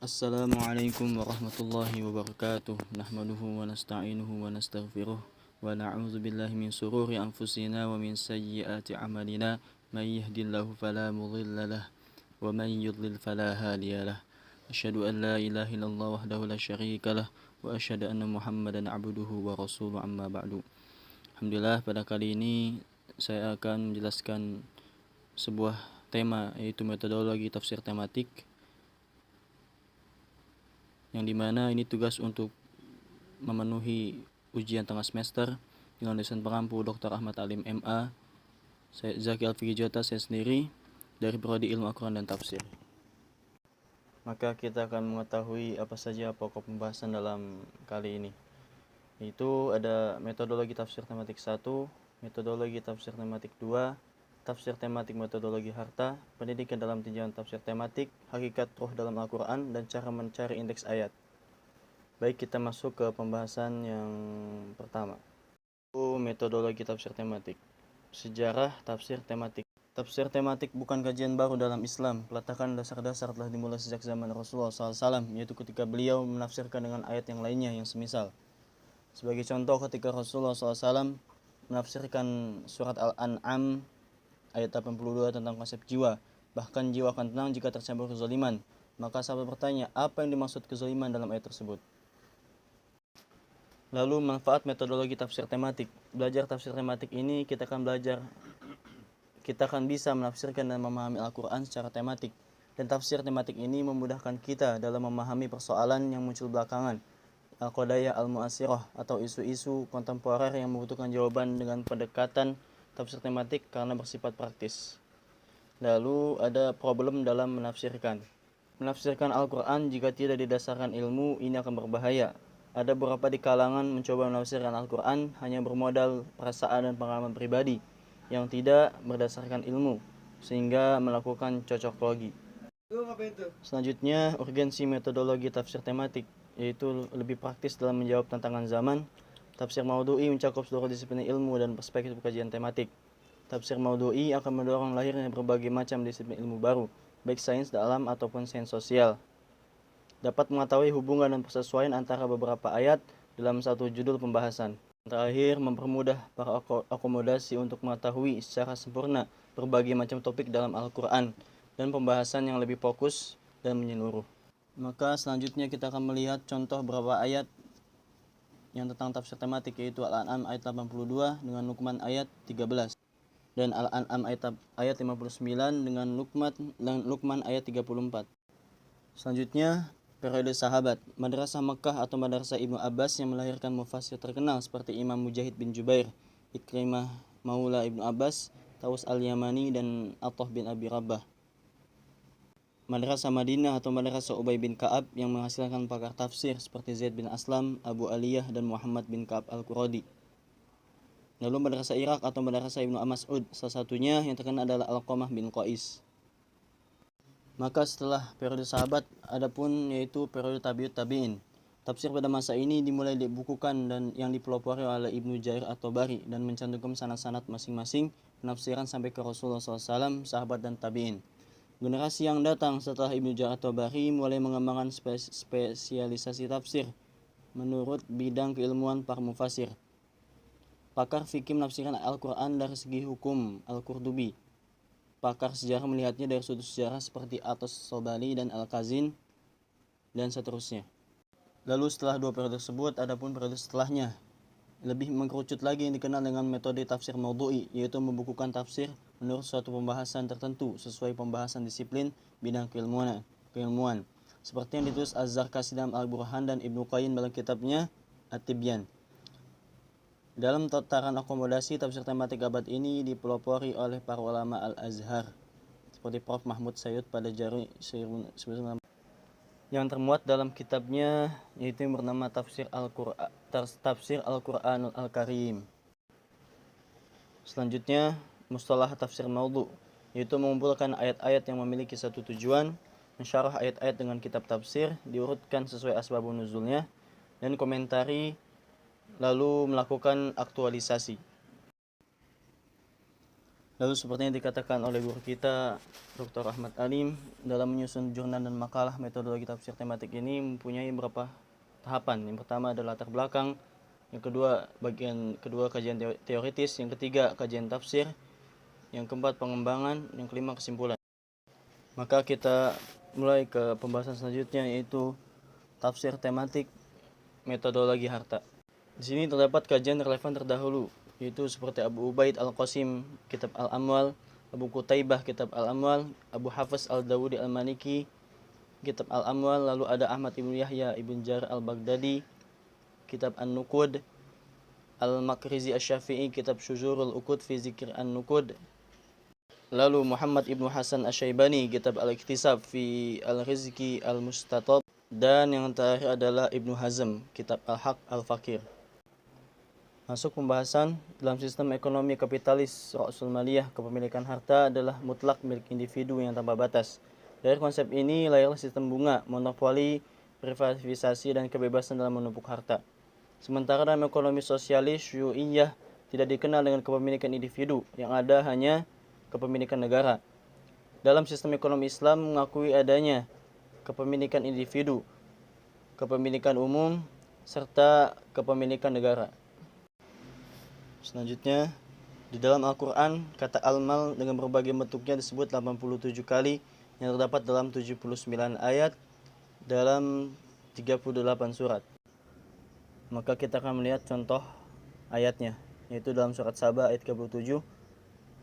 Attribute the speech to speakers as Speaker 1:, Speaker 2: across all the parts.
Speaker 1: Assalamualaikum warahmatullahi wabarakatuh. Nahmaduhu wa nasta'inuhu wa nastaghfiruh wa na'udzu billahi min sururi anfusina wa min sayyiati a'malina. May yahdihillahu fala mudilla lahu wa man yudlil fala hadiya lahu. Asyhadu an la ilaha illallah wahdahu la syarika lahu wa asyhadu anna Muhammadan 'abduhu wa rasuluhu amma ba'du. Alhamdulillah, pada kali ini saya akan menjelaskan sebuah tema, yaitu metodologi tafsir tematik, yang dimana ini tugas untuk memenuhi ujian tengah semester dengan dosen pengampu Dr. Ahmad Alim MA. Saya Zaki Alfiqi Jota, saya sendiri dari Prodi Ilmu Al-Quran dan Tafsir. Maka kita akan mengetahui apa saja pokok pembahasan dalam kali ini. Itu ada metodologi tafsir tematik 1, metodologi tafsir tematik 2, tafsir tematik metodologi harta, pendidikan dalam tinjauan tafsir tematik, hakikat ruh dalam Al-Quran, dan cara mencari indeks ayat. Baik, kita masuk ke pembahasan yang pertama. Metodologi tafsir tematik. Sejarah tafsir tematik. Tafsir tematik bukan kajian baru dalam Islam. Peletakan dasar-dasar telah dimulai sejak zaman Rasulullah SAW, yaitu ketika beliau menafsirkan dengan ayat yang lainnya yang semisal. Sebagai contoh, ketika Rasulullah SAW menafsirkan surat Al-An'am ayat 82 tentang konsep jiwa, bahkan jiwa akan tenang jika tercampur kezaliman. Maka sahabat bertanya, apa yang dimaksud kezaliman dalam ayat tersebut? Lalu manfaat metodologi tafsir tematik. Belajar tafsir tematik ini kita akan bisa menafsirkan dan memahami Al-Quran secara tematik. Dan tafsir tematik ini memudahkan kita dalam memahami persoalan yang muncul belakangan, al-qadaya al-mu'asirah, atau isu-isu kontemporer yang membutuhkan jawaban dengan pendekatan tafsir tematik karena bersifat praktis. Lalu ada problem dalam menafsirkan. Menafsirkan Al-Quran jika tidak didasarkan ilmu ini akan berbahaya. Ada beberapa di kalangan mencoba menafsirkan Al-Quran hanya bermodal perasaan dan pengalaman pribadi yang tidak berdasarkan ilmu, sehingga melakukan cocoklogi. Selanjutnya, urgensi metodologi tafsir tematik, yaitu lebih praktis dalam menjawab tantangan zaman. Tafsir maudhu'i mencakup seluruh disiplin ilmu dan perspektif kajian tematik. Tafsir maudhu'i akan mendorong lahirnya berbagai macam disiplin ilmu baru, baik sains dalam ataupun sains sosial. Dapat mengetahui hubungan dan persesuaian antara beberapa ayat dalam satu judul pembahasan. Terakhir, mempermudah para akomodasi untuk mengetahui secara sempurna berbagai macam topik dalam Al-Quran dan pembahasan yang lebih fokus dan menyeluruh. Maka selanjutnya kita akan melihat contoh beberapa ayat yang tentang tafsir tematik, yaitu Al-An'am ayat 82 dengan Luqman ayat 13, dan Al-An'am ayat 59 dengan Luqman ayat 34. Selanjutnya, periode sahabat. Madrasah Mekah atau Madrasah Ibnu Abbas yang melahirkan mufassir terkenal seperti Imam Mujahid bin Jubair, Ikrimah Maula Ibnu Abbas, Taus Al-Yamani, dan Athah bin Abi Rabah. Madrasah Madinah atau Madrasah Ubay bin Ka'ab yang menghasilkan pakar tafsir seperti Zaid bin Aslam, Abu Aliyah, dan Muhammad bin Ka'ab Al-Quradi. Lalu Madrasah Irak atau Madrasah Ibnu Mas'ud, salah satunya yang terkenal adalah Alqamah bin Qais. Maka setelah periode sahabat, adapun yaitu periode tabi'ut tabi'in. Tafsir pada masa ini dimulai dibukukan dan yang dipelopori oleh Ibnu Jarir at-Tabari dan mencantumkan sanad-sanad masing-masing penafsiran sampai ke Rasulullah SAW, sahabat, dan tabi'in. Generasi yang datang setelah Ibnu Jarir at-Tabari mulai mengembangkan spesialisasi tafsir menurut bidang keilmuan para mufasir. Pakar fikih menafsirkan Al-Quran dari segi hukum, Al-Qurtubi. Pakar sejarah melihatnya dari sudut sejarah seperti Atos Sobali dan Al-Kazin, dan seterusnya. Lalu setelah dua periode tersebut, adapun periode setelahnya lebih mengkerucut lagi yang dikenal dengan metode tafsir maudhu'i, yaitu membukukan tafsir menurut suatu pembahasan tertentu sesuai pembahasan disiplin bidang keilmuan, seperti yang ditulis Az-Zarkasi dalam Al-Burhan dan Ibnu Qayyim dalam kitabnya At-Tibyan. Dalam tataran akomodasi, tafsir tematik abad ini dipelopori oleh para ulama Al-Azhar seperti Prof. Mahmud Sayyid pada Jari yang termuat dalam kitabnya, yaitu yang bernama Tafsir Al-Quranul Al-Karim. Selanjutnya, mustalah tafsir maudhu, yaitu mengumpulkan ayat-ayat yang memiliki satu tujuan, mensyarah ayat-ayat dengan kitab tafsir, diurutkan sesuai asbabun nuzulnya, dan komentari, lalu melakukan aktualisasi. Lalu seperti yang dikatakan oleh guru kita Dr. Ahmad Alim dalam menyusun jurnal dan makalah metodologi tafsir tematik ini mempunyai beberapa tahapan. Yang pertama adalah latar belakang, yang kedua bagian kedua kajian teoritis, yang ketiga kajian tafsir, yang keempat pengembangan, yang kelima kesimpulan. Maka kita mulai ke pembahasan selanjutnya, yaitu tafsir tematik metodologi harta. Di sini terdapat kajian relevan terdahulu, yaitu seperti Abu Ubaid Al-Qasim kitab Al-Amwal, Abu Qutaibah kitab Al-Amwal, Abu Hafiz Al-Dawudi Al-Maliki kitab Al-Amwal, lalu ada Ahmad Ibn Yahya Ibn Jar Al-Baghdadi kitab An-Nuqud, Al-Makrizi Asy-Syafi'i kitab Syuzurul Uqud fi Zikr An-Nuqud, lalu Muhammad Ibn Hasan Asy-Syaibani kitab Al-Iktisab fi Al-Rizqi Al-Mustatab, dan yang terakhir adalah Ibnu Hazm kitab Al-Haq Al-Fakir. Masuk pembahasan dalam sistem ekonomi kapitalis Ra'sul Maliyah, kepemilikan harta adalah mutlak milik individu yang tanpa batas. Dari konsep ini lahirlah sistem bunga, monopoli, privatisasi, dan kebebasan dalam menumpuk harta. Sementara dalam ekonomi sosialis syu'iyah tidak dikenal dengan kepemilikan individu, yang ada hanya kepemilikan negara. Dalam sistem ekonomi Islam mengakui adanya kepemilikan individu, kepemilikan umum, serta kepemilikan negara. Selanjutnya, di dalam Al-Quran, kata al-mal dengan berbagai bentuknya disebut 87 kali, yang terdapat dalam 79 ayat dalam 38 surat. Maka kita akan melihat contoh ayatnya, yaitu dalam surat Saba ayat 37.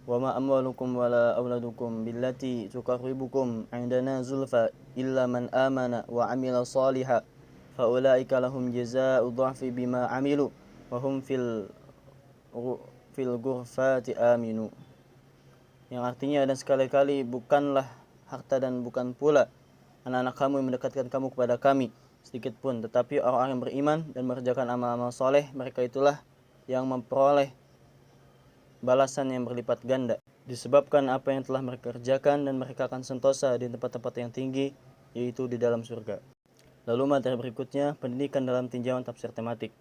Speaker 1: Wa ma amwalukum wala auladukum billati tuqarribukum 'indana zulfa illa man amana wa 'amila shalihan fa ulaika lahum jazaa'u dha'fi bima 'amilu wa hum fil ghurfati aminu. Yang artinya, dan sekali-kali bukanlah harta dan bukan pula anak-anak kamu yang mendekatkan kamu kepada kami sedikit pun, tetapi orang-orang yang beriman dan mengerjakan amal-amal soleh, mereka itulah yang memperoleh balasan yang berlipat ganda disebabkan apa yang telah mereka kerjakan, dan mereka akan sentosa di tempat-tempat yang tinggi, yaitu di dalam surga. Lalu materi berikutnya, pendidikan dalam tinjauan tafsir tematik.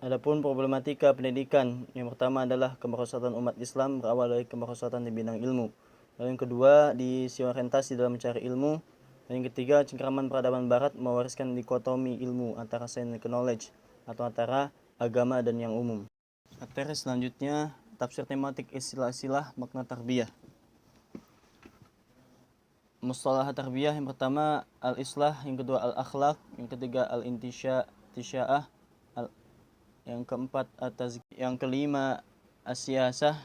Speaker 1: Adapun problematika pendidikan, yang pertama adalah kemerosotan umat Islam berawal dari kemerosotan di bidang ilmu. Lalu yang kedua, disorientasi dalam mencari ilmu. Dan yang ketiga, cengkeraman peradaban barat mewariskan dikotomi ilmu antara science and knowledge, atau antara agama dan yang umum. Materi selanjutnya, tafsir tematik istilah-istilah makna tarbiyah. Mustalah tarbiyah, yang pertama al-islah, yang kedua al-akhlaq, yang ketiga al-intisya'ah, yang keempat yang kelima as-siyasah,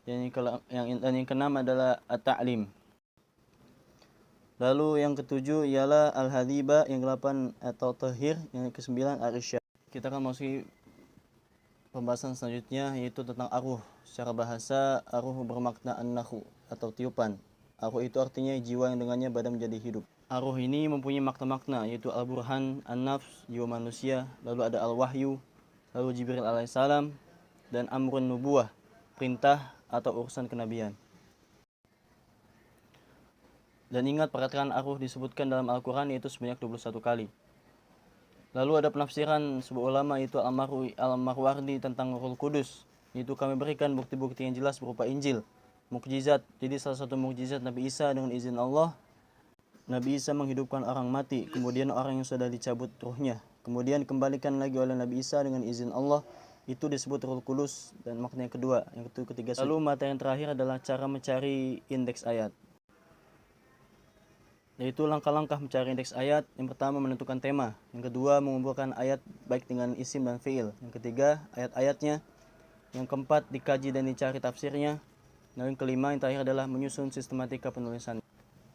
Speaker 1: dan yang keenam adalah at-ta'lim. Lalu yang ketujuh ialah al-hadiba, yang ke-8 atau tahir, yang ke-9 al-irsyad. Kita akan masuki pembahasan selanjutnya, yaitu tentang aruh. Secara bahasa, aruh bermakna an-nakhu atau tiupan. Aruh itu artinya jiwa yang dengannya badan menjadi hidup. Aruh ini mempunyai makna-makna, yaitu al-burhan, an-nafs, jiwa manusia, lalu ada al-wahyu, lalu Jibril alaihissalam, dan amrun nubuah, perintah atau urusan kenabian. Dan ingat, perkataan aruh disebutkan dalam Al-Quran yaitu sebanyak 21 kali. Lalu ada penafsiran sebuah ulama, yaitu Al-Marwardi, tentang Ruhul Kudus, yaitu kami berikan bukti-bukti yang jelas berupa Injil, mukjizat. Jadi salah satu mukjizat Nabi Isa, dengan izin Allah, Nabi Isa menghidupkan orang mati, kemudian orang yang sudah dicabut ruhnya, kemudian kembalikan lagi oleh Nabi Isa dengan izin Allah, itu disebut Ruhul Kudus. Dan makna yang kedua, yang ketiga. Lalu materi yang terakhir adalah cara mencari indeks ayat, yaitu langkah-langkah mencari indeks ayat. Yang pertama, menentukan tema. Yang kedua, mengumpulkan ayat baik dengan isim dan fiil. Yang ketiga, ayat-ayatnya. Yang keempat, dikaji dan dicari tafsirnya. Dan yang kelima, yang terakhir adalah menyusun sistematika penulisan.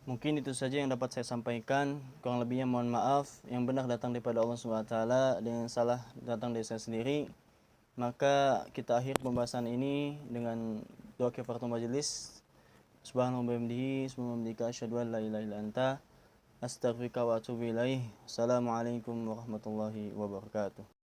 Speaker 1: Mungkin itu saja yang dapat saya sampaikan. Kurang lebihnya mohon maaf. Yang benar datang daripada Allah SWT, dan yang salah datang dari saya sendiri. Maka kita akhir pembahasan ini dengan doa kifaratul majelis. Subhanallah bihamdihi, subhanallah asyhadu an la ilaha illa anta, astaghfiruka wa atubu ilaih. Assalamualaikum warahmatullahi wabarakatuh.